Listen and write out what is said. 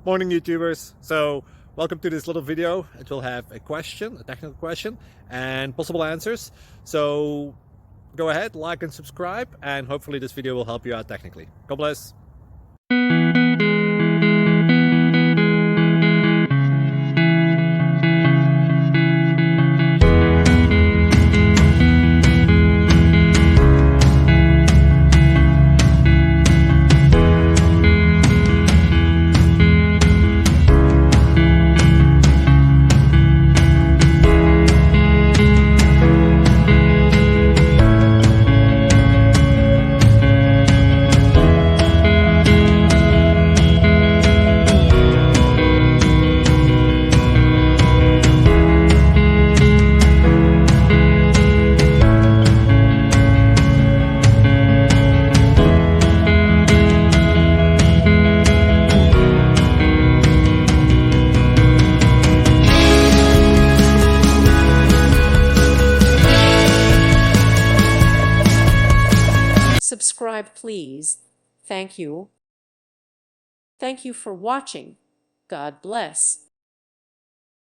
Morning YouTubers. So welcome to this little video. It will have a question, a technical question, and possible answers. So go ahead, like and subscribe, and hopefully this video will help you out technically. God bless. Subscribe, please. Thank you. Thank you for watching. God bless.